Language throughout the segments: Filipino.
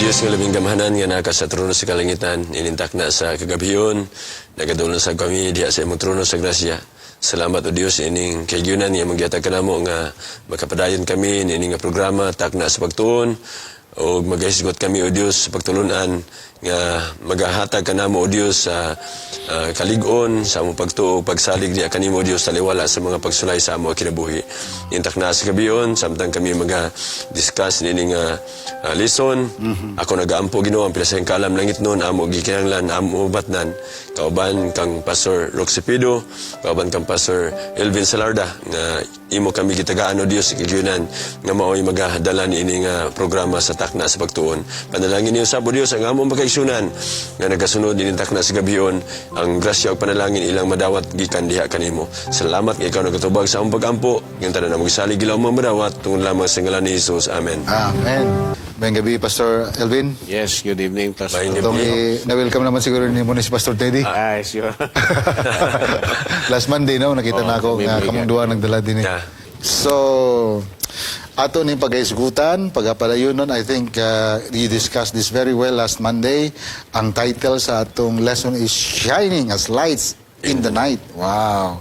Diyos nga labing gamhanan nga naka sa trono sa kalangitan, inintak na sa kagabiyon, nagadulong sa kami diya sa imong trono sa grasya. Salamat o Diyos ining kaigunan nga magyatag ka namo nga makapadayon kami ining nga programa takna sa pagtuon o magahisgot kami o Diyos sa pagtulunan nga magahatag ka namo o Diyos sa kalig-on sa among pagtuo pagsalig niya kanimo o Diyos taliwala sa mga pagsulay sa among kinabuhi. Intak na sa gabiyon samtang kami maga-discuss nining lesson. Ako nagaampo Ginoo ang pinasayang kaalam langit noon amo gikinahanglan amo batnan kauban kang Pastor Roxy Pido, kauban kang Pastor Elvin Salarda nga imo kami gitagaan o Dios kigunan nga mao'y magadala niini nga programa sa takna sa pagtuon. Panalangin niyo sa Dios ang among pagkaigsunan nga nagasunod ini takna sa gabiyon ang grasya ug panalangin ilang madawat gikan diha kanimo. Salamat nga ikaw nagatubag sa among pagampo nga tanan na magsalig ilaw mo madawat tungod lamang sa ngalan ni Jesus. Amen. Amen. Mayang gabi, Pastor Elvin. Yes, good evening, Pastor. Na-welcome naman siguro ni mo si Pastor Teddy. Ay, sure. Last Monday, no? Nakita na ako nga kamong duwa nagdala din. Yeah. So, ato ni pag-aisgutan, pag-apalayon nun, I think you discussed this very well last Monday. Ang title sa atong lesson is Shining as Lights in the Night. Wow.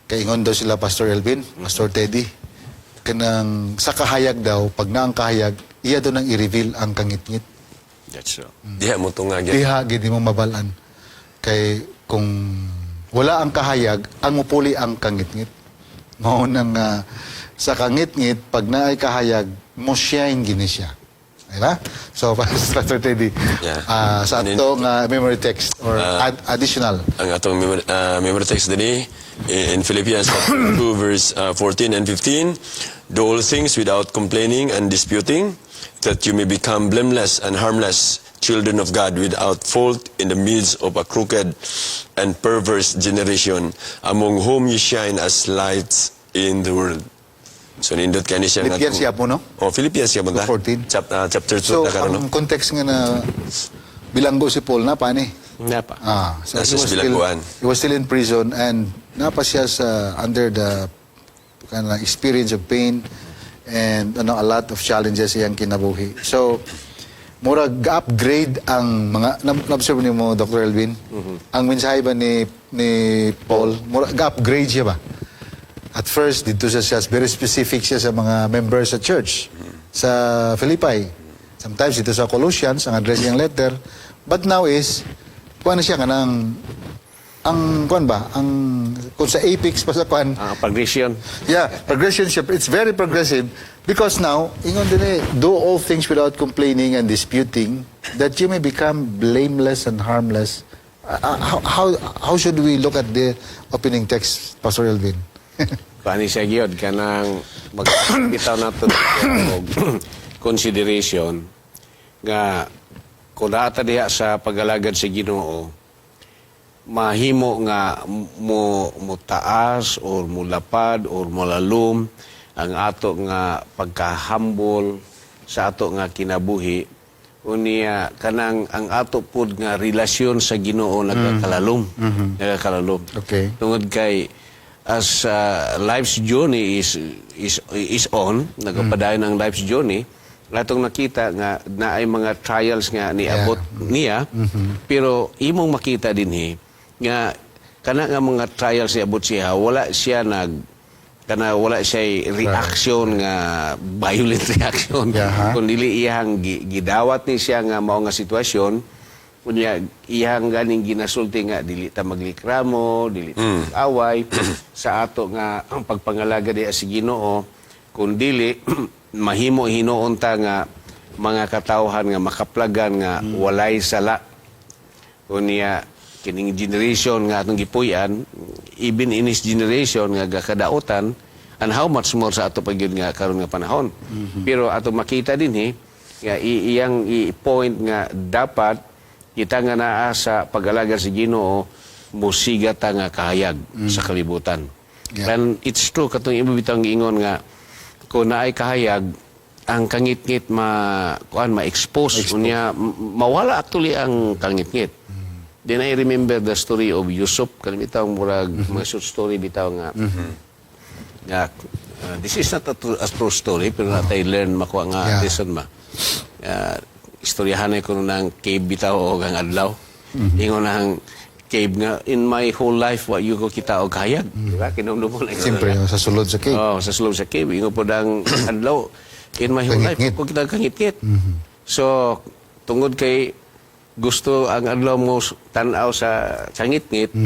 Kaingon daw sila, Pastor Elvin, Pastor Teddy. Kanang sa kahayag daw, pag na ang kahayag, iya doon ang i-reveal ang kangit-ngit. That's so. Diha mo tungag. Diha, gini mo mabalan. Kay kung wala ang kahayag, ang mupuli ang kangit-ngit. Maunang sa kangit-ngit, pag na ay kahayag, mo shine gini siya. Diba? So, Pastor Teddy, sa atong memory text or additional. Ang atong memory text din in Philippians 2 verse 14 and 15. Do all things without complaining and disputing, that you may become blameless and harmless, children of God without fault in the midst of a crooked and perverse generation, among whom you shine as lights in the world. So, nindot ka ni siya. Philippians siya po, no? Oh, Philippians siya po ta? 14. Chapter 2. So, ang context nga na bilanggo si Paul, napa ni? Napa. So Nasa bilangguan. he was still in prison and napa siya sa, under the kind of experience of pain and a lot of challenges iyang kinabuhi. So, mura ga-upgrade ang mga, na-observe niyo mo, Dr. Elvin, ang mensahe ba ni Paul, mura ga-upgrade siya ba? At first, dito siya very specific siya sa mga members sa church, sa Philippi. Sometimes dito sa Colossians, ang address niyang letter. But now is, kuha na siya kanang, kuhan ba? Kung sa apex pa sa kuhan. Progression. Yeah, progression siya. It's very progressive. Because now, ingon din do all things without complaining and disputing, that you may become blameless and harmless. How should we look at the opening text, Pastor Elvin? Pani siya gyud kanang magbitaw nato og consideration nga kung ata diha sa pagalagad sa Ginoo mahimo nga mo taas or mulapad or molalom ang ato nga pagka-humble sa ato nga kinabuhi unya kanang ang ato pud nga relasyon sa Ginoo nagakalalom. Nagakalalom. Okay. Tungod kay as life's journey is on, nagapadayon ang life's journey, atong nakita nga naay mga trials nga niabot niya, pero imong makita dinhi nga kana nga mga trials niabot siya, wala siya wala siya reaction nga violent reaction. Kung dili iyang gidawat ni siya nga mao nga sitwasyon, kunya iyang ganing ginasulti nga dili ta maglikramo, dili ta away sa ato nga ang pagpangalaga diha sa Ginoo, kun dili mahimo hinuon ta nga mga katawhan nga makaplagan nga walay sala. Kunya kining generation nga atong gipuy-an, even in this generation nga gakadaotan, and how much more sa ato pagyud nga karon nga panahon. Pero ato makita dinhi nga iyang i-point nga dapat kita nga naa sa pag-alaga sa Ginoo musiga ta nga kahayag sa kalibutan. And it's true katong imo bitang giingon nga kung naay kahayag ang kangit-ngit ma-expose unya mawala actually ang kangit-ngit. Then I remember the story of Yusuf kanang bitaw murag mga short story bitaw nga this is not a true story pero natay learn makuha nga lesson ma. istoryahan ko ng cave bitaw o ang adlaw. Ingon ang cave nga, in my whole life, wa yugo kita og kahayag. Diba? Kinumdum mo lang. Siyempre, sa sulod sa cave. Oh, sa sulod sa cave. Ingon po ang adlaw, in my whole life, Kangit-ngit. ko kita kangit-ngit. So, tungod kay gusto ang adlaw mo tanaw sa kangit-ngit,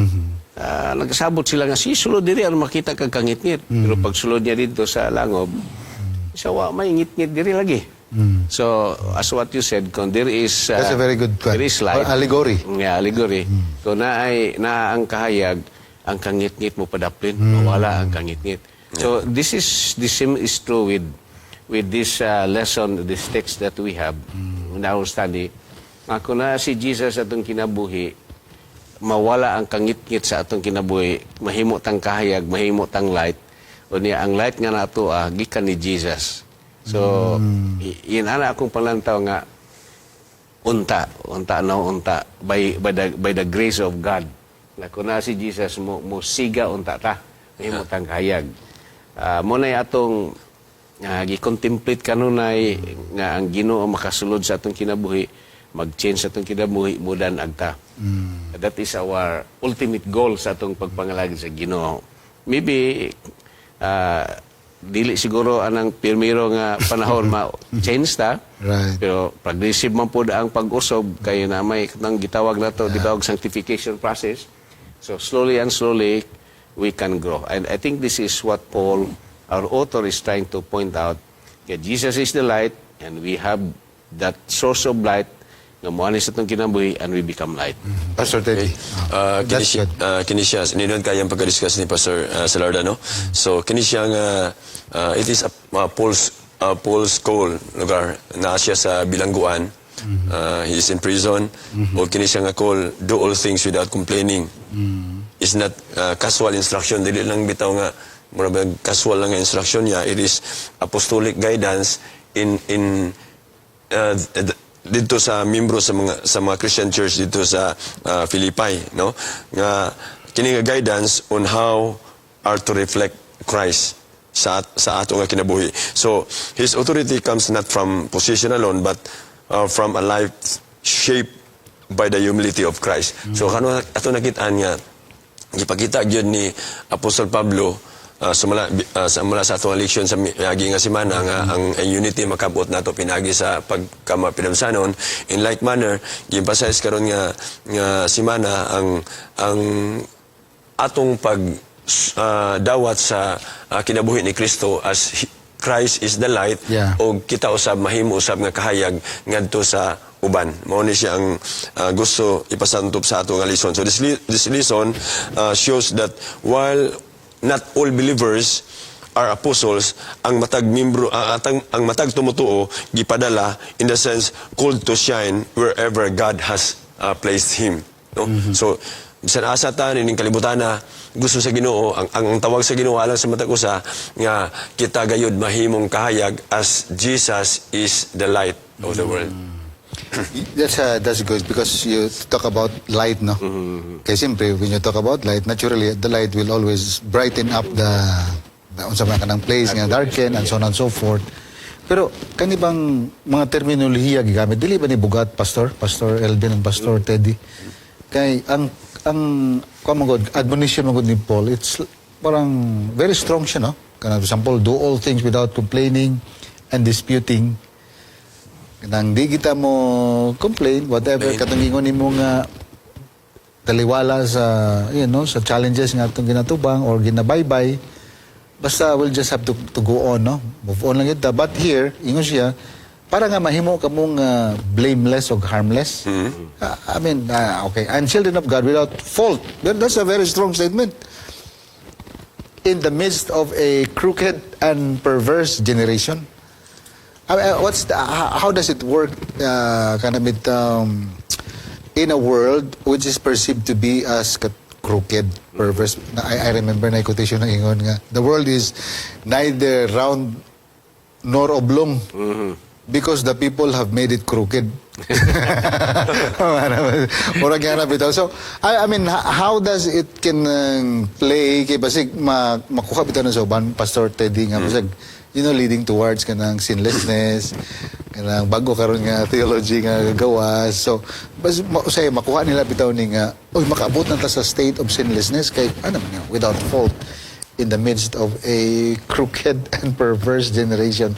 nagkasabot sila nga, si sulod diri, ano makita kang kangit-ngit. Pero pag sulod niya dito sa langob, siya wa may ngit-ngit diri lagi. So, as what you said, kung there is... That's a very good there is light. allegory. Yeah, allegory. Kung na ang kahayag, ang kangit-ngit mo padaplin, mawala ang kangit-ngit. So, this is the same is true with this lesson, this text that we have in our study. Kung na si Jesus atong kinabuhi, mawala ang kangit-ngit sa atong kinabuhi, mahimo tang kahayag, mahimo tang light, o niya ang light nga nato gikan ni Jesus. So, yun ana akong palantaw nga unta by the grace of God. Na kung na si Jesus mo siga unta ta, mahimo tang kahayag. Mo na atong gi-contemplate kanunay nga ang Ginoo makasulod sa atong kinabuhi, mag-change sa atong kinabuhi, mudan agta. That is our ultimate goal sa atong pagpangalagid sa Ginoo. Maybe dili siguro anang pirmiro nga panahon ma-change ta. Right. Pero progressive man po ang pag-usob kay na may nang gitawag nato di ba og sanctification process. So slowly and slowly we can grow. And I think this is what Paul, our author, is trying to point out. That Jesus is the light and we have that source of light nga moani sa atong kinabuhi and we become light. Pastor Teddy. That's good. Kini siya, ninun kayang pagka-discuss ni Pastor Salarda, no? So, kini siya nga, it is a Paul's call, lugar, na siya sa bilangguan. He is in prison. O kini siya nga call, do all things without complaining. It's not casual instruction. Dili lang bitaw nga, murabag casual lang nga instruction niya. It is apostolic guidance dito sa membro sa mga Christian church dito sa Philippi, no, nga kini nga guidance on how are to reflect Christ sa ato nga kinabuhi. So his authority comes not from position alone but from a life shaped by the humility of Christ. So kano ato nakitaan nga gipakita gyud ni Apostol Pablo mula sa atong leksyon sa miagi nga semana nga ang unity makabot nato pinagi sa pagkamapinamsanon. In like manner, gi-emphasize karon nga semana ang atong dawat sa kinabuhi ni Kristo as Christ is the light, o kita usab mahimo usab nga kahayag ngadto sa uban. Mao ni siya ang gusto ipasantop sa ato nga lesson. So this lesson shows that while not all believers are apostles, ang matag membro ang matag tumutuo gipadala in the sense called to shine wherever God has placed him, no? So bisan asa ta ning kalibutan na gusto sa Ginoo, ang tawag sa Ginoo alang sa matag usa nga kita gayud mahimong kahayag as Jesus is the light of the world. That's good because you talk about light, no? Kasi siyempre, when you talk about light, naturally, the light will always brighten up the unsa man kanang place nga darken and so on and so forth. Pero kani bang mga terminolohiya gigamit dili ba ni bugat Pastor Elvin and Pastor Teddy? Kay ang kamangod admonition magud ni Paul, it's parang very strong siya, no? Kana for example, do all things without complaining and disputing. Nang di kita mo complain, whatever, katungingon ni mo nga taliwala sa, sa challenges nga itong ginatubang or ginabaybay, basta we'll just have to go on, no? Move on lang ito. But here, ingon siya, para nga mahimo ka mong blameless o harmless. I mean, okay, I'm children of God without fault. That's a very strong statement. In the midst of a crooked and perverse generation, how does it work in a world which is perceived to be as crooked, perverse? I remember na quotation ng ingon nga, the world is neither round nor oblong because the people have made it crooked. So, I mean, how does it can play kay basig makuha bitaw na sa uban, Pastor Teddy nga basig leading towards kanang sinlessness, kanang bago karon nga theology nga gagawas. So, usay makuha nila bitaw ni nga, makaabot na ta sa state of sinlessness kay ano man nga, without fault in the midst of a crooked and perverse generation.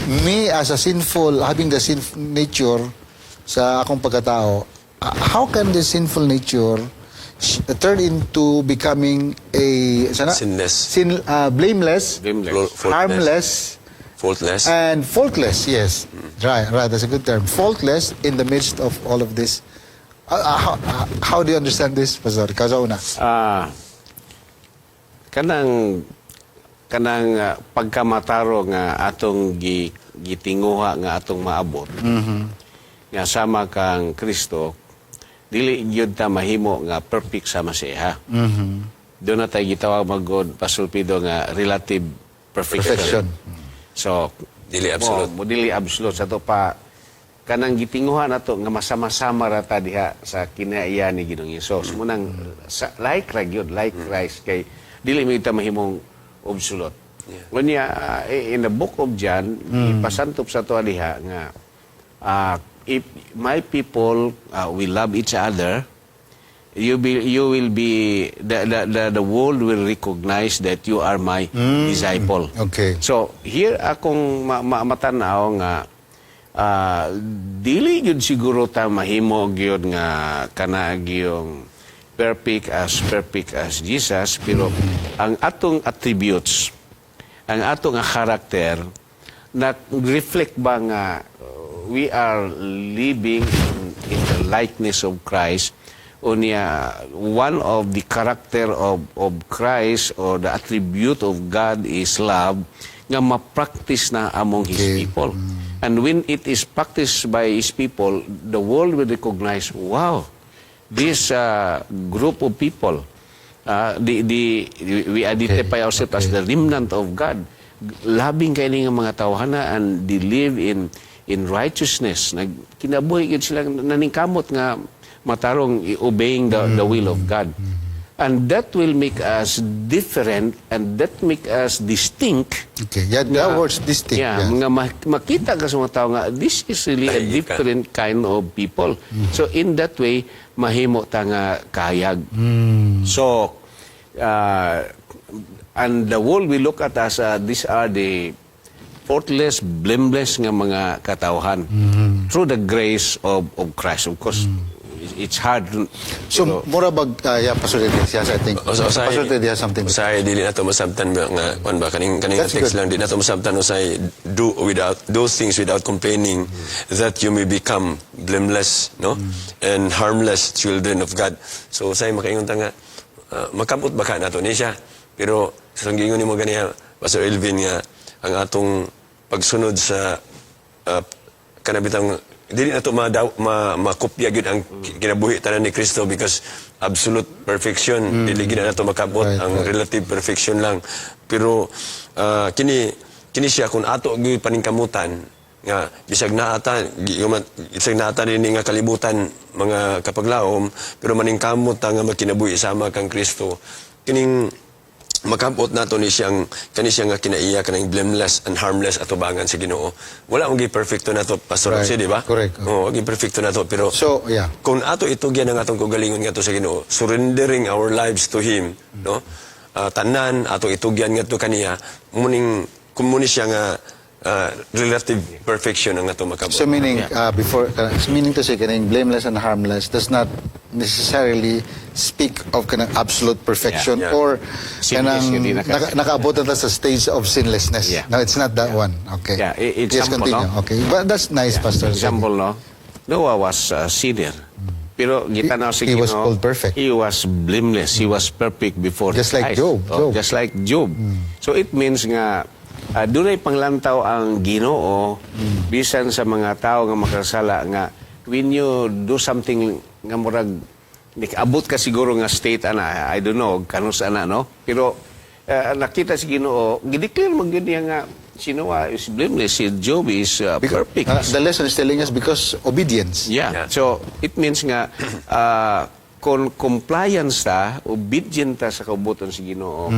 Me as a sinful, having the sinful nature sa akong pagkatao, how can the sinful nature turn into becoming a Sinless. blameless, Blameless. Faultless. harmless, Faultless. and faultless? Yes, right. That's a good term. Faultless in the midst of all of this. How do you understand this, Pastor? Kasauna. Kanang pagkamataro nga atong gitinguha nga atong maabot. Nga sama kang Kristo, dili gyud ta mahimo nga perfect sama siya. Doon na tayo gitawag magod pasulpido nga relative perfection. So, Dili absolute. dili absolute sa to pa kanang gitinguhan nato nga masama-sama ra ta diha sa kinaiya ni Ginoong Hesus. Munang like ra gyud, like Christ kay dili mi ta mahimong absolute. Unya in the book of John, ipasantop sa to diha nga if my people will love each other, you will be the world will recognize that you are my disciple. Okay. So here akong matanaw nga dili gyud siguro ta mahimo gyud nga kana gyung perfect as Jesus, pero ang atong attributes, ang atong character na reflect ba nga we are living in the likeness of Christ. Unya, one of the character of Christ or the attribute of God is love nga ma-practice na among His people. And when it is practiced by His people, the world will recognize, wow, this group of people, we identify ourselves as the remnant of God. Labing kayo nga mga tawhana and they live in righteousness. Kinabuhi yun sila naningkamot nga matarong obeying the will of God. And that will make us different and that make us distinct. Okay, yeah, that word's distinct. Yeah, nga makita ka sa mga tao nga, this is really a different kind of people. So in that way, mahimo ta nga kayag. So, and the world will look at us, these are the faultless, blameless nga mga katawhan through the grace of Christ. Of course, it's hard. So, mura bag, Pastor Teddy, yes, I think. Pastor Teddy has something to say. Usay dili nato masabtan ba nga kuan ba kaning That's text good. lang di nato masabtan usay do things without complaining that you may become blameless, no? And harmless children of God. So usay makaingon ta nga makabot ba ka nato ni siya. Pero sa gingon nimo ganiya Pastor Elvin nga ang atong pagsunod sa kanabitang dili nato makopya gyud ang kinabuhi tanan ni Kristo because absolute perfection dili gyud nato makabot ang relative perfection lang. Pero kini siya kun ato gyud paningkamutan nga bisag naata din nga kalibutan mga kapaglaom pero maningkamot ta nga makinabuhi sama kang Kristo kining makabot nato ni siyang nga kinaiya kanang blameless and harmless atubangan sa Ginoo. Wala ong perfecto nato Pastor Jose, di ba? Correct. Oo, perfecto nato pero So, yeah. kung ato itugyan ang atong kagalingon ngadto sa Ginoo, surrendering our lives to Him, no? Tanan ato itugyan ngadto kaniya, muni siya nga relative perfection ang ato makabot. So meaning meaning to say kanang blameless and harmless does not necessarily speak of kanang absolute perfection Yeah. or Sinless, kanang hindi nakaabot na sa stage of sinlessness. Yeah. No, it's not that one. Okay. Yeah, Yes, example, continue. no? Okay. But that's nice, Pastor. Example, no? Noah was a sinner. Pero gitanaw si He was Ginoo, called perfect. He was blameless. He was perfect before Just like Christ. Job. Oh, just like Job. So it means nga dunay panglantaw ang Ginoo bisan sa mga tao nga makasala nga when you do something nga murag abot ka siguro nga state ana, I don't know kanus ana, no? Pero nakita si Ginoo, gideclare man gyud niya nga si Noah is blameless, si Job is perfect. The lesson is telling us because obedience. Yeah. Yeah. So, it means nga, kung compliance ta, obedient ta sa kaubuton sa Ginoo,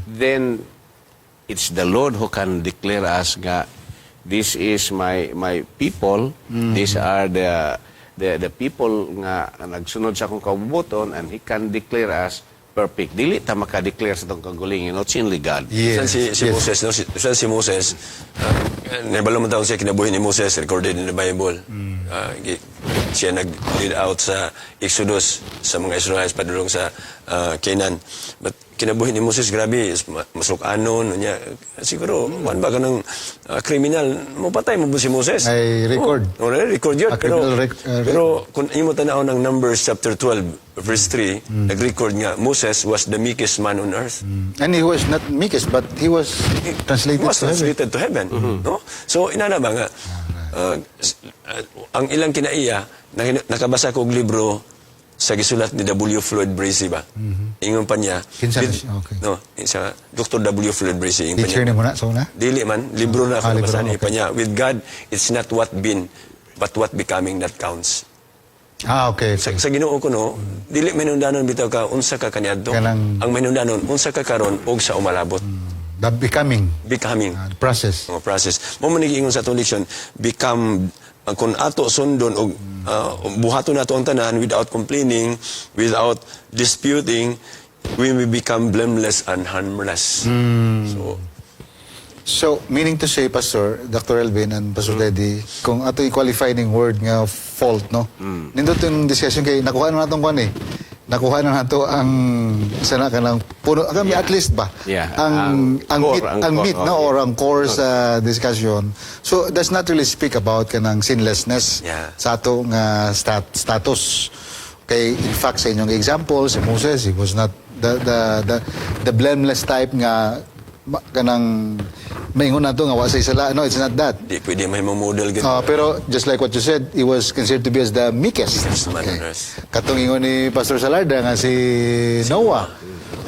then it's the Lord who can declare us nga, this is my people, these are the people nga nagsunod sa akong kaubuton, and He can declare us perfect. Dili ta maka-declare sa itong kagulingin, it's only God. Saan si Moses, no? Saan si Moses, nabalo mo taon siya kinabuhi ni Moses, recorded in the Bible. Siya nag-lead out sa Exodus sa mga Israelites padulong sa Canaan. But kinabuhi ni Moses, grabe, masuk-anon, niya. Siguro, one ba ka ng kriminal, mapatay mo ba si Moses? May record. Record yun. A criminal Pero kung imo tanaw ng Numbers chapter 12, verse 3, nag-record nga, Moses was the meekest man on earth. And he was not meekest, but he was translated He was to heaven. translated to heaven. No? So, inana ba nga, ang ilang kinaiya, nakabasa ko og libro sa gisulat ni W. Floyd Bracey ba? Ingon pa niya. Kinsa na siya? Okay. No, sa Dr. W. Floyd Bracey. Ingon pa Teacher niya. ni mo na, so na? Dili man, libro na ako libro, nabasa niya. okay. Pa niya. With God, it's not what been, but what becoming that counts. Okay. Sa Ginoo ko no, dili manundanon bitaw ka unsa ka kaniadto. Ang manundanon unsa ka karon ug sa umalabot. The becoming, Becoming. the process. Process. Mo man ingon sa atong leksyon, become kung ato sundon og buhaton nato ang tanan without complaining, without disputing, we will become blameless and harmless. So, meaning to say, Pastor, Dr. Elvin and Pastor Teddy, kung ato i-qualify ning word nga fault, no? Nindot yung discussion kay, nakuha na natong kwan eh. Nakuha na nato ang sana ka ng puno, kami at least ba? Yeah. Ang Core, meat, no? Or ang core sa discussion. So, does not really speak about kanang sinlessness Yeah. sa ato nga status. Kay, in fact, sa inyong example, si Moses, he was not the blameless type nga kanang maingon na to nga wa sa isala. No, it's not that. Di pwede may model gid. Pero just like what you said, he was considered to be as the meekest. Man on earth. Katong ingon ni Pastor Salarda nga si Noah,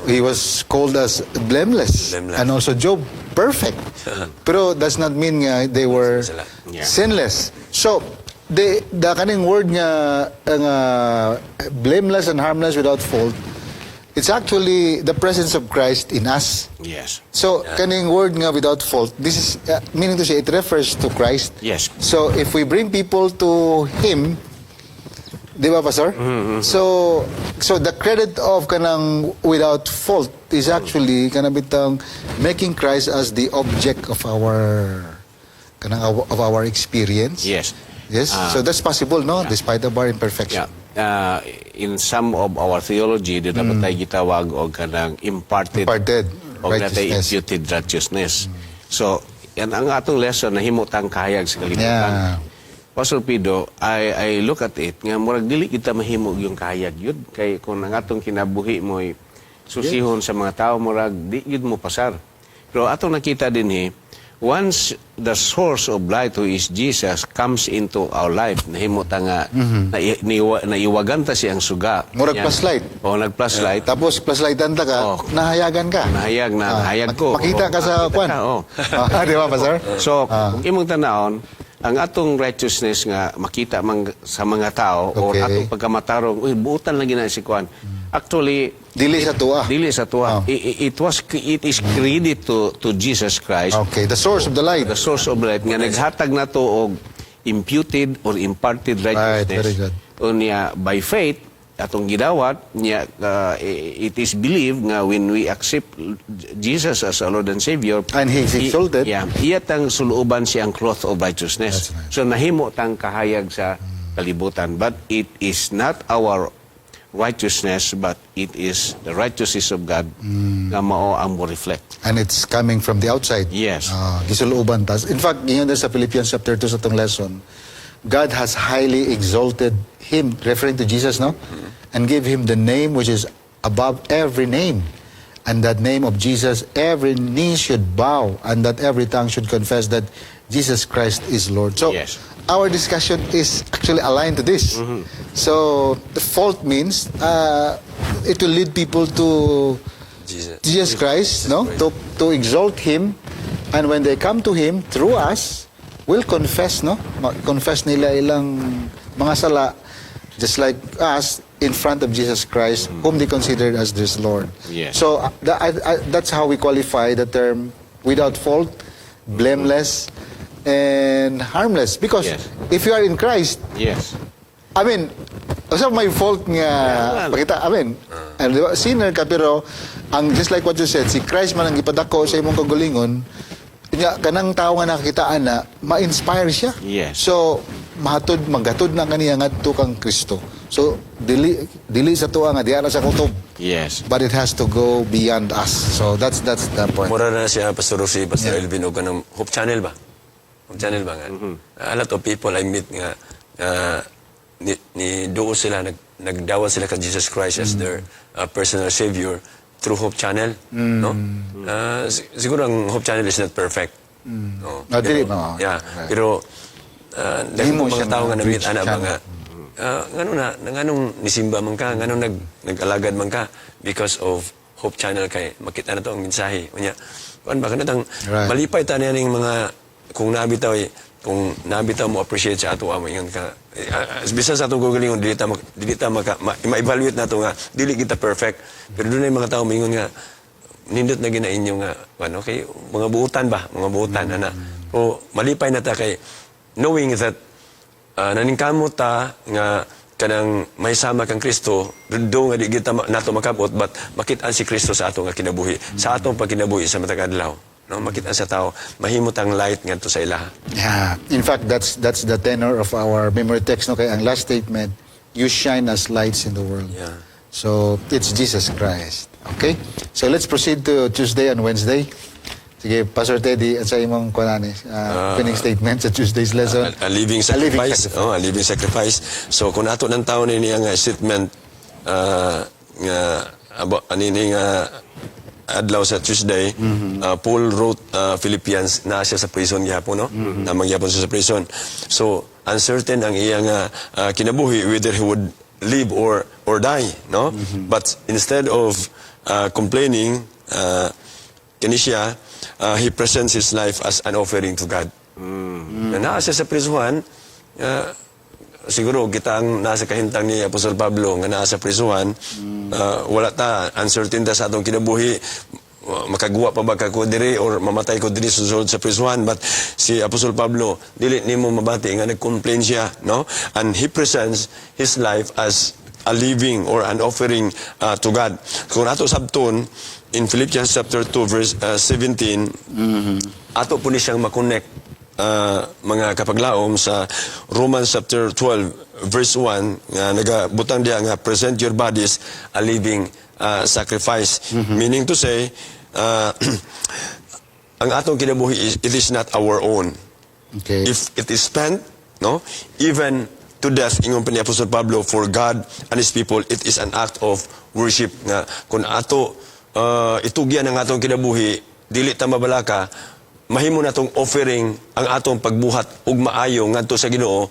he was called as blameless. Blameless. And also Job, perfect. Pero does not mean nga they were Sila. Yeah. sinless. So, the kaning word nga blameless and harmless without fault, it's actually the presence of Christ in us. Yes. So, kaning word nga without fault, this is, meaning to say, it refers to Christ. Yes. So, if we bring people to Him, di ba, Pastor? So the credit of kanang without fault is actually kanang bitang making Christ as the object of our experience. Yes. Yes. So that's possible, no? Despite of our imperfection. Yeah. In some of our theology, di dapat tayo gitawag o kanang imparted o natay righteousness. imputed righteousness. So, yan ang atong lesson na himutang kahayag sa kalibutan. Yeah. Pastor Pido, I look at it, nga murag dili kita mahimog yung kahayag yun. Kay kung ang atong kinabuhi mo'y susihon sa mga tao, murag di yun mo pasar. Pero atong nakita din once the source of light who is Jesus comes into our life, nahimutang nga, naiwagan ta siyang suga. Murag Yan. plus light. O, nag-plus light. Tapos plus lightan ta ka, nahayagan ka. Nahayag na, nahayag ko. Makita ka sa makita kwan. ka, oh. Di ba, Pastor? So, kung imong tanaon, ang atong righteousness nga makita sa mga tao o Okay. atong pagkamatarong, uy, buutan lagi na si Kwan. Actually, Dili sa tuwa. dili sa tuwa. It is credited to Jesus Christ, Okay, the source of the light. the source of light, nga naghatag na to og imputed or imparted righteousness. very good. O niya, by faith, atong gidawat niya, it is believed nga when we accept Jesus as our Lord and Savior, And He is exalted. iya tang suluban siyang cloth of righteousness. That's right. So nahimo tang kahayag sa kalibutan, but it is not our righteousness, but it is the righteousness of God nga mao ang mo reflect. And it's coming from the outside. Yes. Gisuluban tas. In fact, ganyan din sa Philippians chapter 2 sa itong lesson, God has highly exalted Him, referring to Jesus, no? And give Him the name which is above every name. And that name of Jesus, every knee should bow, and that every tongue should confess that Jesus Christ is Lord. So, Yes. our discussion is actually aligned to this. So, the fault means it will lead people to Jesus Christ, no? To exalt Him, and when they come to Him through us, will confess, no? Confess nila ilang mga sala, just like us, in front of Jesus Christ, whom they considered as their Lord. Yes. So that's how we qualify the term without fault, blameless, and harmless. Because Yes. if you are in Christ, Yes. I mean, sa may fault nga, Yeah. pakita, I mean, di ba, sinner ka, pero, just like what you said, si Christ man ang ipadako sa imong kagalingon, kanang tao nga nakitaan na, ma-inspire siya. Yes. So, magatod na kaniya ngadto kang Kristo. So, dili sa tuwa nga, diara sa kutob. Yes. But it has to go beyond us. So, that's the point. Mura na siya, Pastor Rufy, Pastor Elvin, o kanang Hope Channel ba? Hope Channel ba nga? A lot of people I meet nga, ni doon sila, nagdawat sila kay Jesus Christ as their personal Savior through Hope Channel. No? Siguro ang Hope Channel is not perfect. No? Dili ba? Yeah. Pero, dahil mo mga tao nga na-meet, preach ana ba nga, channel. nganong nisimba man ka, nganong nag-alagad man ka because of Hope Channel kay makita na to ang mensahe. Unya, kuan ba kanatang Right. malipay ta niya ning mga kung nabitaw mo appreciate sa ato amo ingon ka bisa sa atong gugalingon dili ta ma-evaluate nato nga dili kita perfect pero dunay mga tao mingon nga nindot na ginainyo nga ano kay mga buutan ana o malipay na ta kay knowing that naningkamot ta nga kanang may sama kang Kristo do nga di kita nato makabot but makit-an si Kristo sa ato nga kinabuhi sa atong pagkinabuhi sa matag adlaw no makita sa tao mahimot ang light ngadto sa ilaha. Yeah. In fact, that's the tenor of our memory text. No? Kaya ang last statement, you shine as lights in the world. Yeah. So, it's Jesus Christ. Okay? So, let's proceed to Tuesday and Wednesday. Sige, Pastor Teddy, at sa imong opening statement sa Tuesday's lesson. A living sacrifice. A living sacrifice. So, kung ato ng tao ni nga statement nga anini nga adlaw sa Tuesday, Paul wrote Philippians na siya sa prison gyapon, no? Na mangyapon siya sa prison. So, uncertain ang iyang kinabuhi whether he would live or die, no? But instead of complaining, kini siya, he presents his life as an offering to God. Na naa siya sa prisuhan, siguro kita ang nasa kahintang ni Apostol Pablo nga naa sa prisuhan, wala ta uncertain ta sa atong kinabuhi, makagawa pa ba ko diri or mamatay ko diri sulod sa prisuhan, but si Apostol Pablo dili nimo mabati nga nag-complain siya, no? And he presents his life as a living or an offering to God. Kung ato sabton in Philippians chapter 2 verse 17, ato po ni siyang makonect mga kapaglaom sa Romans chapter 12 verse 1 nga nagabutang diya nga present your bodies a living sacrifice, meaning to say ang atong kinabuhi it is not our own. Okay. If it is spent, no, even to death, ingon pa ni Apostol Pablo, for God and His people, it is an act of worship. Nga, kung ato itugyan ang atong kinabuhi, dili ta mabalaka, mahimo natong offering ang atong pagbuhat ug maayo ngadto sa Ginoo,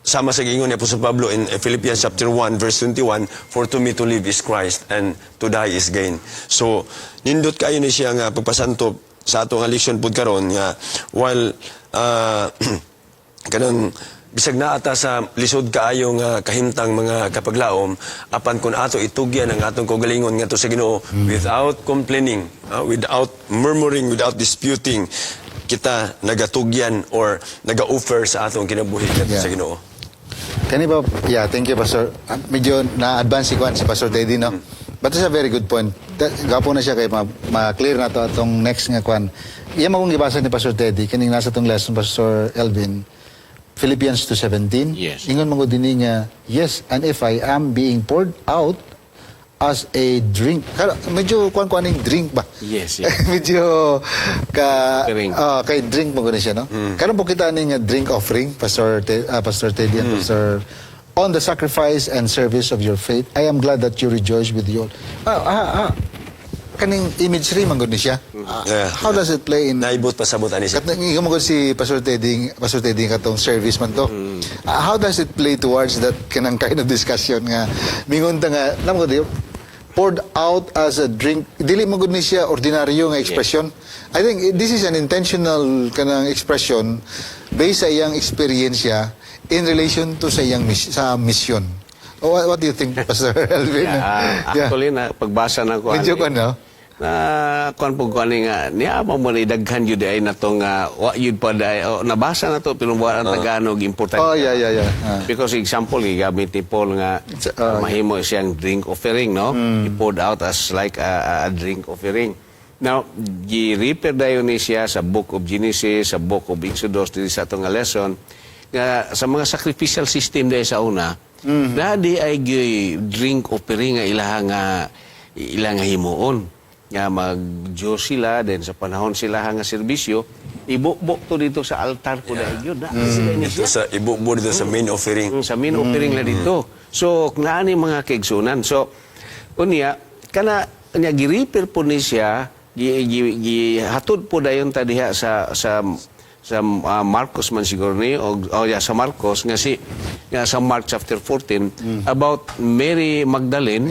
sama sa giingon ni Apostol Pablo in Philippians chapter 1 verse 21, for to me to live is Christ and to die is gain. So nindot kayo ni siya nga pagpasanto sa atong leksyon pud karon nga while kanang bisag naa ta sa lisod kaayo nga kahimtang mga kapaglaom, apan kun ato itugyan ang atong kaugalingon ngadto sa Ginoo without complaining, without murmuring, without disputing, kita nagatugyan or naga-offer sa atong kinabuhi ngadto sa Ginoo. Kani ba, yeah, thank you, Pastor. Medyo na-advance si Pastor Teddy, no? But it's a very good point. Gapo na siya kay ma-clear na to atong next nga kwan. Iya magong gibasa ni Pastor Teddy, kaning nasa tong lesson, Pastor Elvin, Philippians 2:17. Yes. Ingon mo din niya, yes, and if I am being poured out as a drink. Medyo kuan-kuaning drink ba? Yes, yes. Medyo Drink. kay drink mo guna siya, no? Karon po kita ning drink offering, Pastor Teddy and Pastor, on the sacrifice and service of your faith. I am glad that you rejoice with you all. Kaning imagery man gud ni siya. Yeah. How does it play in Naibot pasabot ani siya. Katong mo si Pastor Teddy katong service man to. How does it play towards that kanang kind of discussion nga mingon ta nga namo ko poured out as a drink, dili mo gud ni siya ordinaryo nga expression. I think this is an intentional kanang expression based sa iyang experience in relation to sa iyang sa mission. What do you think, Pastor Alvin? Actually, na pagbasa na ko Medyo ko, no? na kuan po ko ani nga niya mo mo daghan jud ay natong wa yun pa day nabasa na to pero wa ang Tagalog importante. Oh, yeah. Because example gigamit ni Paul nga mahimo siyang drink offering, no? He poured out as like a drink offering. Now, gi-refer dayon ni siya sa Book of Genesis, sa Book of Exodus diri sa atong lesson nga sa mga sacrificial system dahil sa una, na di ay drink offering nga ilang himuon nga mag-Diyos sila, then sa panahon sila nga serbisyo, ibukbok to dito sa altar ko dahil yun. Ito sa ibukbo dito sa main offering. Sa main offering na dito. So, naani mga kaigsunan. So, unya, kana, giriper po ni siya, gihatod po dayon ta diha sa Marcos man siguro ni sa Marcos nga sa Mark chapter 14 about Mary Magdalene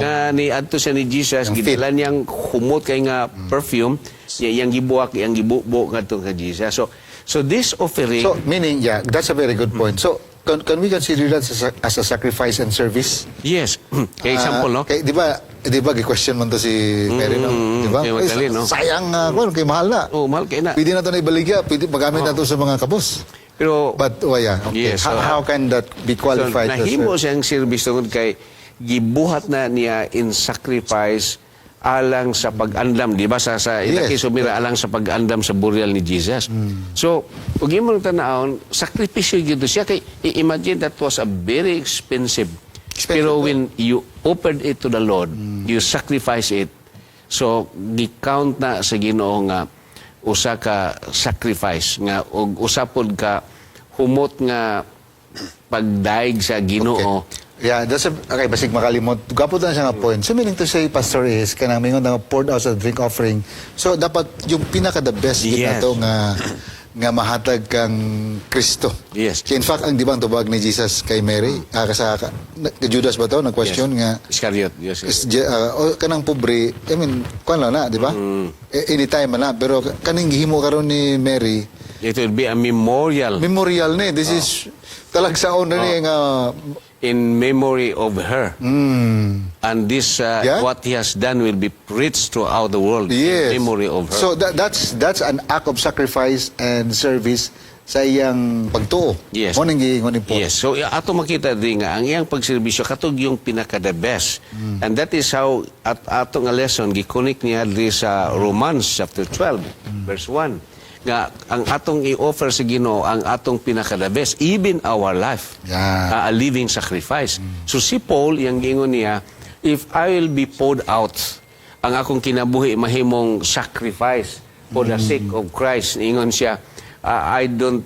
nga ni adto siya ni Jesus gidala niyang humot kay nga perfume yang gibuak yang gibubo ngadto kay Jesus. So this offering, so meaning that's a very good point. So can we consider that as a sacrifice and service? Yes. Kay example, no? Kay, di ba gi-question man to si Mary, no? Di ba? Magdalene, no? Sayang kay mahal na. Oh, mahal kay na. Pwede na to na ibaligya, pwede magamit na to sa mga kabos. Pero But okay. Yes, so, how can that be qualified? So, nahimo siyang service tungod kay gibuhat na niya in sacrifice alang sa pag-andam, di ba? Sa ilaki sumira alang sa pag-andam sa burial ni Jesus. So, kung imong tanawon, sakripisyo yun siya. Kay, imagine that was a very expensive. Pero when you offered it to the Lord, you sacrifice it. So, di-count na sa Ginoo nga usa ka sacrifice nga og usapod ka humot nga pagdaig sa Ginoo. Yeah, that's okay, basig makalimot. Gapod na siya nga point. So meaning to say, Pastor, is kanang mingon na poured out sa drink offering. So dapat yung pinaka the best Yes. to nga mahatag kang Kristo. Yes. In fact, ang di ba ang tubag ni Jesus kay Mary, Judas ba to, nag-question nga, Iscariot, yes. kanang pobre, I mean, kuan lang na, di ba? Anytime man na, pero kaning gihimo karon ni Mary, It will be a memorial memorial ni. This is talagsaon na ni nga in memory of her. And this, what he has done will be preached throughout the world Yes. in memory of her. So that's an act of sacrifice and service sa iyang pagtuo. Yes. Mo ning giingon ni Paul. Yes. So, ato makita din nga, ang iyang pagserbisyo, katog yung pinaka-the best. And that is how, ato nga lesson, gikunik niya di sa Romans chapter 12, verse 1. Nga, ang atong i-offer sa Ginoo, ang atong pinaka-the best, even our life, Yeah. a living sacrifice. So, si Paul, yung gingon niya, if I will be poured out, ang akong kinabuhi, mahimong sacrifice for the sake of Christ, ingon siya, I don't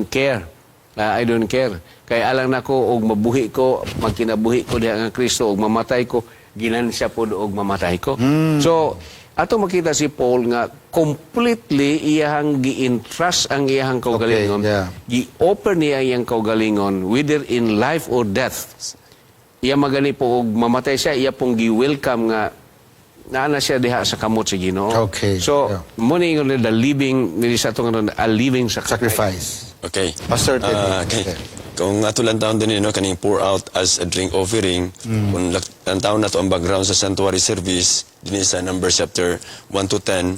care. I don't care. Kaya alang nako og mabuhi ko, magkinabuhi ko diha nga Kristo og mamatay ko, ginansya pod og mamatay ko. So ato makita si Paul nga completely iyang gi-entrust ang iyang kaugalingon. Gi-offer niya iyang kaugalingon whether in life or death. Iya magani po og mamatay siya, iya pong gi-welcome nga naana siya diha sa kamot sa Ginoo. Okay. So, muna yung the living, sa itong a living sacrifice. Okay. Pastor Teddy. Okay. Kung ato lang taon din kaning pour out as a drink offering, kung lang taon na to ang background sa sanctuary service, din sa Numbers chapter 1 to 10,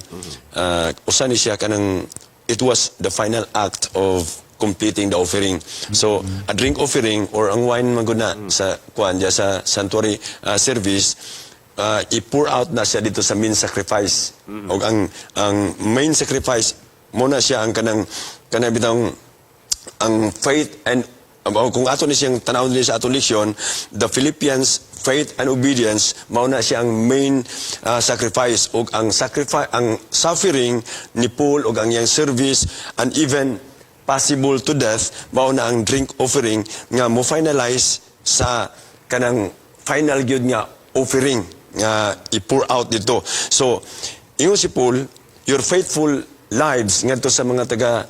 usan ni siya kanang, it was the final act of completing the offering. So, a drink offering or ang wine maguna sa kuan diya sa sanctuary service, i-pour out na siya dito sa main sacrifice. O ang main sacrifice muna siya ang kanang bitang ang faith and kung ato ni siyang tanawon din sa atong leksyon, the Philippians faith and obedience mao na siya ang main sacrifice o ang suffering ni Paul o ang iyang service and even possible to death mao na ang drink offering nga mo finalize sa kanang final gyud nga offering nga i-pour out dito. So, ingon si Paul, your faithful lives ngadto sa mga taga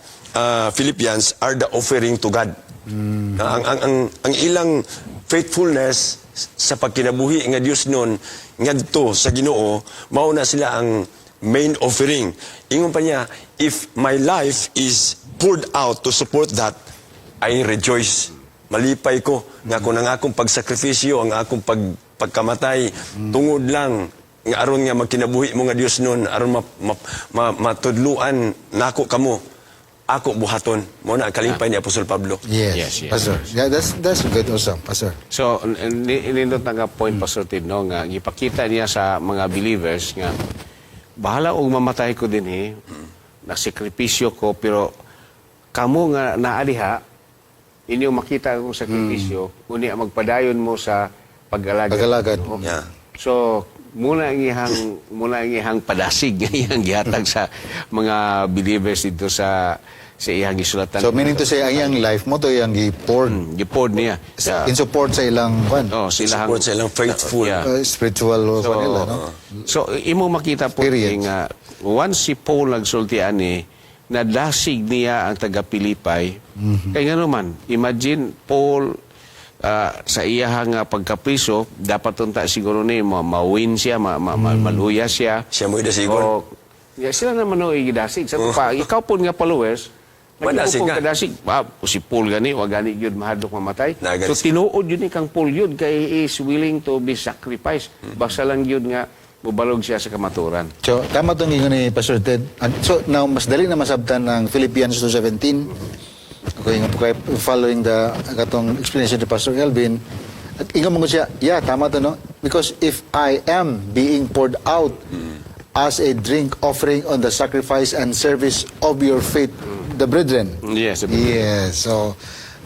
Philippians are the offering to God. Ang ilang faithfulness sa pagkinabuhi nga Dios noon ngadto sa Ginoo, mao na sila ang main offering. Ingon pa niya, if my life is poured out to support that, I rejoice. Malipay ko nga kung ang akong pagsakripisyo, ang akong pagkamatay, tungod lang nga aron nga magkinabuhi mo nga Dios nun, aron matudluan nako kamo. Ako buhaton. Mo na ang kalimpay ni Apostol Pablo. Yes, Yes. Pastor. Yeah, that's good also, Pastor. So, nindot na nga point, Pastor Tim, no, nga ipakita niya sa mga believers nga, bahala og mamatay ko din nagsakripisyo ko, pero kamo nga naadiha, inyo makita akong sakripisyo, unya magpadayon mo sa pag-alagad. Pag-alagad. No? Yeah. So, muna ang ihang padasig iyang gihatag sa mga believers dito sa iyang gisulatan. So meaning to say, ang iyang life mo to iyang gi-poured Gipod niya. in support sa ilang Sila Support sa ilang faithful. Yeah. spiritual nila, no? So, imo makita po Period. nga, once si Paul nagsultian nadasig niya ang taga-Pilipay. Kaya nga naman, imagine, Paul, sa iyahang pagkapriso, dapat tunta siguro ni mawin siya, maluya siya. Siya mo idasigol. Sila naman o igidasig. Sa pa, ikaw po nga followers, Madasig nga. kadasig. Si Paul gani, wag gani yun mahadlok mamatay. Nagani So siya. tinuod yun ni kang Paul yun, kay he is willing to be sacrificed. Basta lang yun nga, bubalog siya sa kamaturan. So, tama itong ingon ni Pastor Ted. So, now, mas dali na masabtan ng Philippians 2:17. Okay, following the katong explanation ni Pastor Elvin. At ingon mo siya, yeah, tama to, no? Because if I am being poured out as a drink offering on the sacrifice and service of your faith, the brethren. Yes. Yes. So,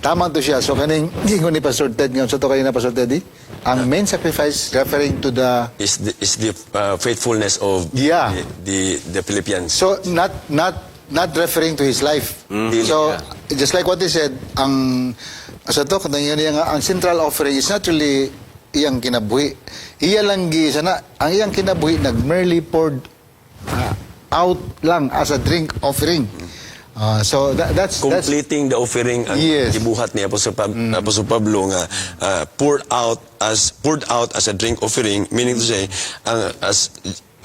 tama to siya. So, kaning ingon ni Pastor Ted, ngayon sa to kanina, Pastor Teddy, ang main sacrifice referring to the Is the faithfulness of Yeah. the Philippians. So not referring to his life. So just like what he said, ang sa to kanang ang central offering is not really iyang kinabuhi. Iya lang sana ang iyang kinabuhi merely poured out lang as a drink offering. So that's Completing the offering ang Yes. gibuhat ni Apostol Pablo nga poured out as a drink offering, meaning to say as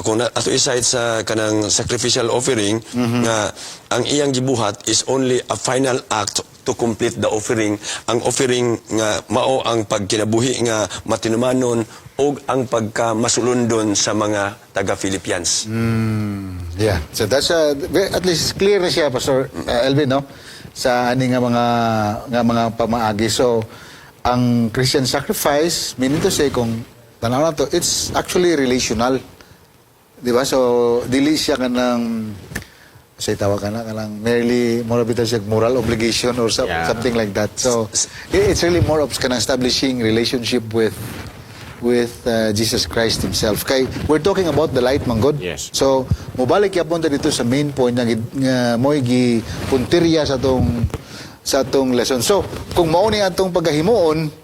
kung ato iside sa kanang sacrificial offering nga ang iyang gibuhat is only a final act to complete the offering. Ang offering nga mao ang pagkinabuhi nga matinumanon o ang pagkamasulundon sa mga taga-Philippians. Yeah. So that's at least clear na siya, Pastor Elvin, no? Sa ani nga mga pamaagi. So ang Christian sacrifice, meaning to say, kung tanaw na to, it's actually relational. Di ba? So dili siya kanang say tawag ka na kanang merely more bitaw siya moral obligation or Yeah. something like that. So it's really more of kanang establishing relationship with Jesus Christ himself. Kay we're talking about the light man God. Yes. So mobalik yapon ta dito sa main point nga mo'y gi puntirya sa atong lesson. So kung mao ni atong paghimuon,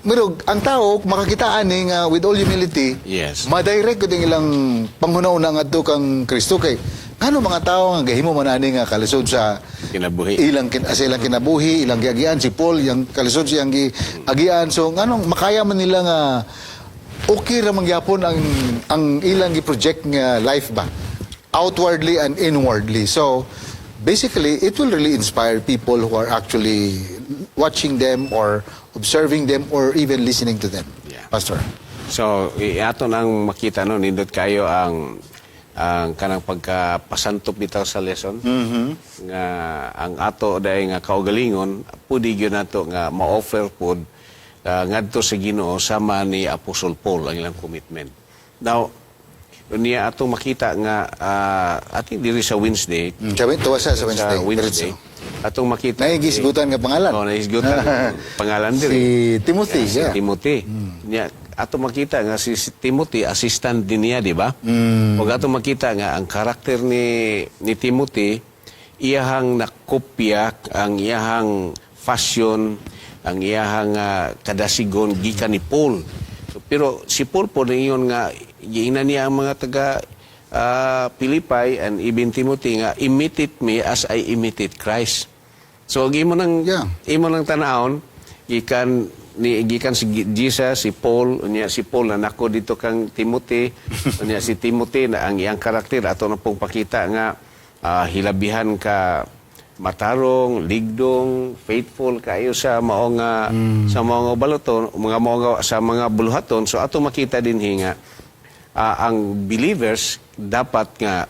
pero ang tao makakitaan ni nga with all humility, Yes. ma-direct ko ding ilang panghunaw na nga kang Kristo kay ngano mga tao nga gahimo man ani nga kalisod sa Kinabuhi. ilang kinabuhi, ilang giagian si Paul, yang kalisod siyang giagian. So nganong makaya man nila nga okay ra man gyapon ang ilang gi-project nga life ba outwardly and inwardly. So basically it will really inspire people who are actually watching them or observing them or even listening to them. Yeah. Pastor. So, ato nang makita no, nindot kayo ang kanang pagkapasantop bitaw sa lesson. Nga ang ato dahil nga kaugalingon, pudi gyud nato nga ma-offer pod ngadto sa Ginoo sama ni Apostle Paul ang ilang commitment. Now, niya ato makita nga I think diri sa Wednesday, Sabi, tuwa siya sa Wednesday. Wednesday, atong makita Naigisgutan nga pangalan. naisgutan ang pangalan diri. Si Timothy. Si Yeah. Timothy. Nya ato makita nga si Timothy assistant din niya, di ba? Ug ato makita nga ang karakter ni Timothy iyahang nakopya ang iyahang fashion, ang iyahang kadasigon gikan ni Paul. So, pero si Paul po ingon nga giingnan niya ang mga taga Pilipay and even Timothy nga imitate me as I imitate Christ. So imo nang tanawon gikan si Jesus, si Paul, unya si Paul na nako dito kang Timothy, unya si Timothy na ang iyang karakter ato na pong pakita nga hilabihan ka matarong, ligdong, faithful kayo sa mao nga sa mga baloton, sa mga buluhaton. So ato makita din nga ang believers dapat nga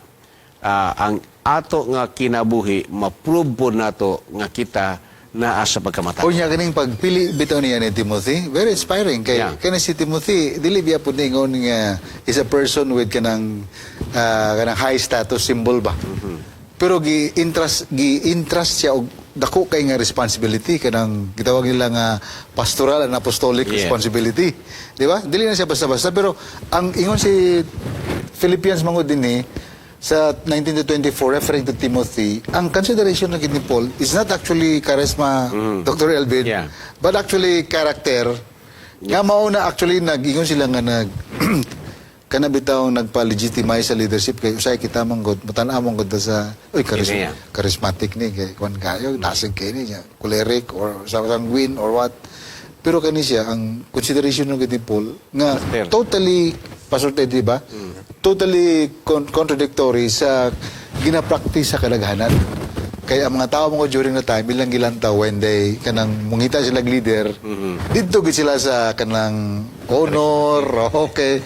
ang ato nga kinabuhi ma-prove po nato nga kita naa sa pagkamatay. Unya kaning pagpili bitaw niya ni Timothy, very inspiring kay Yeah. kana si Timothy dili biya pud ningon nga is a person with kanang high status symbol ba. Pero gi-interest siya og dako kay nga responsibility kanang gitawag nila nga pastoral and apostolic Yeah. responsibility. Di ba? Dili na siya basta-basta pero ang ingon si Philippians mangod dinhi sa 19 to 24 referring to Timothy, ang consideration ng ni Paul is not actually charisma, Dr. Elvin, Yeah. but actually character. Nga mauna actually nag-ingon sila nga kana bitaw nagpa-legitimize sa leadership kay usay kita manggod matan-aw manggod sa Yeah. charismatic ni kay kuan kayo nasig kay ni choleric or sanguine or what. Pero kani siya ang consideration ng ni Paul nga Character. totally Pastor Ted, di ba? Totally contradictory sa ginapractice sa kadaghanan. Kaya ang mga tao mo during the time, ilang gilantaw when they kanang mungita sila leader, dito gid sila sa kanang honor, okay,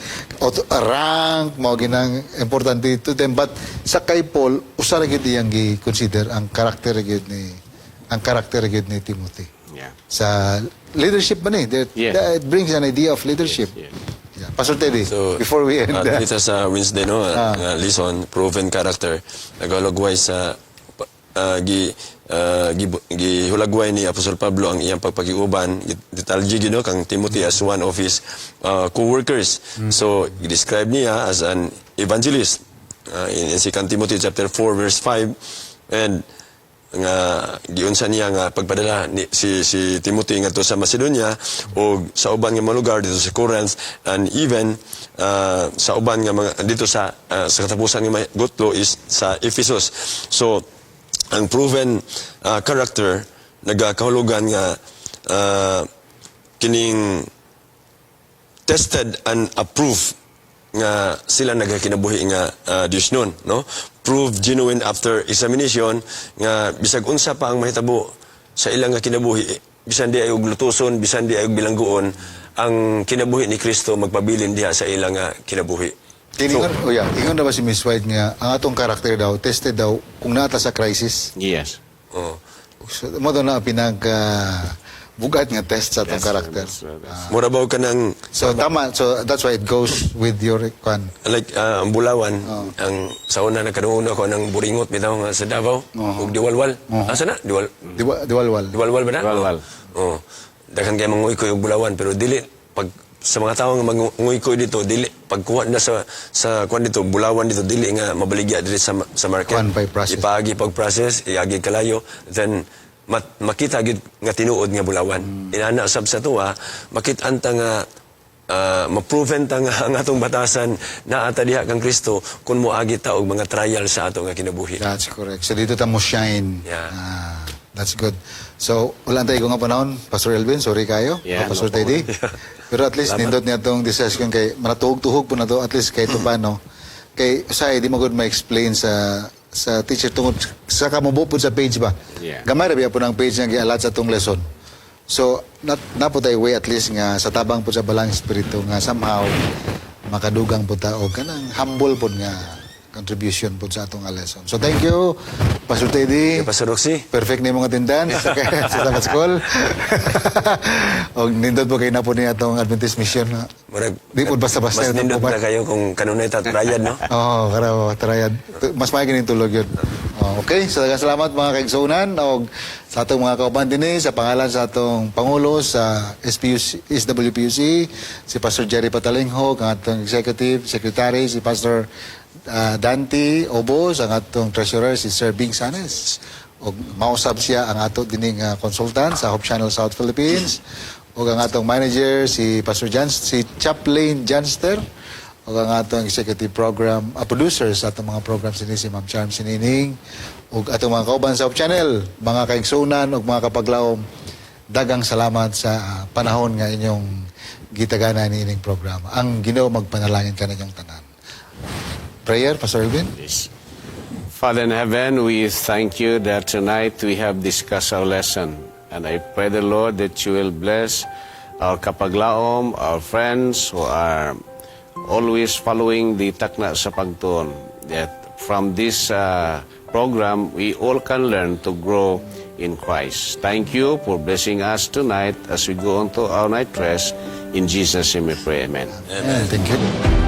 rank, mo ginang importante to them. But sa kay Paul, usara gid iyang gi-consider ang karakter gid ni Timothy. Yeah. Sa leadership man Yeah. that brings an idea of leadership. Yeah. Yeah. Pastor Teddy, So, before we end, dito sa Wednesday, no, nga lison, proven character, nagalugway sa gihulagway ni Apostol Pablo ang iyang pagpakiuban, detalye no, kang Timothy as one of his co-workers. So, i-describe niya as an evangelist in 2 Timothy chapter 4 verse 5, and nga giunsa niya nga pagpadala ni si Timothy ngadto sa Macedonia o sa uban nga mga lugar dito sa Corinth, and even sa uban nga mga dito sa katapusan nga gutlo is sa Ephesus. So ang proven character nagakahulugan nga kining tested and approved nga sila nagakinabuhi nga Diyos nun, no? Prove genuine after examination nga bisag unsa pa ang mahitabo sa ilang nga kinabuhi, bisan di ay og lutuson, bisan di ay og bilangguon, ang kinabuhi ni Kristo magpabilin diha sa ilang nga kinabuhi. ingon na ba si Miss White nga ang atong karakter daw tested daw kung nata sa crisis. Yes. Oh. So, mo daw na pinag bugat nga test sa atong karakter. Mura ba ka ng So tama, so that's why it goes with your kwan. like ang bulawan, ang sa una nagkaroon ako ng buringot bitaw nga sa Davao, ug diwalwal. Asa na? Diwalwal. Diwalwal ba na? Diwalwal. Oh. Daghan kay manguy-koy og bulawan pero dili pag sa mga tawo nga manguy-koy dito dili pagkuha na sa kwan dito bulawan dito dili nga mabaligya diri sa market. Kwan by process. Ipaagi pag process, iagi kalayo, then makita gid nga tinuod nga bulawan. Inana sab sa tuwa, makit-an ta nga ma-proven ta nga ang atong batasan na ata diha kang Kristo kun moagi ta og mga trial sa ato nga kinabuhi. That's correct. So dito ta mo shine. Yeah. That's good. So wala tayo nga panahon, Pastor Elvin, sorry kayo. Yeah, Pastor no Teddy. Pero at least nindot niya tong discussion kay manatuhog-tuhog po na to at least kay paano. Kay say di mo good ma-explain sa teacher tungod sa kamubo po sa page ba. Yeah. Gamay ra biya po ng page nga gialat sa tong lesson. So napo tayo way at least nga sa tabang po sa balang espiritu nga somehow makadugang po ta og kanang humble po nga contribution po sa atong lesson. So thank you Pastor Teddy. Pastor Roxy. Perfect na yung mga tindahan sa Sabbath School. O nindot po kayo na po niya itong Adventist Mission. Murag Di po basta-basta mas itong nindot pupat. na kayo kung kanunay tatrayad, no? Oo, karaw, tarayad. Mas may ganing tulog yun. Okay, so salamat mga kaigsunan o sa atong mga kauban din sa pangalan sa atong Pangulo sa SWPUC, si Pastor Jerry Patalingho, ang atong Executive Secretary, si Pastor Dante Obos, ang atong Treasurer, si Sir Bing Sanes. O mausap siya ang ato dining consultant sa Hope Channel South Philippines. O ang atong manager, si Pastor si Chaplain Janster. O ang atong executive program, producer sa atong mga programs ini si Ma'am Charm Sinining. O atong mga kauban sa Hope Channel, mga kaigsunan o mga kapaglaom, dagang salamat sa panahon nga inyong gitagana ni ining programa. Ang Ginoo magpanalangin ka na inyong tanan. Prayer, Pastor Elvin? Yes. Father in heaven, we thank you that tonight we have discussed our lesson. And I pray the Lord that you will bless our kapaglaom, our friends who are always following the takna sa pagtuon. That from this program, we all can learn to grow in Christ. Thank you for blessing us tonight as we go on to our night rest. In Jesus' name we pray, amen. Thank you.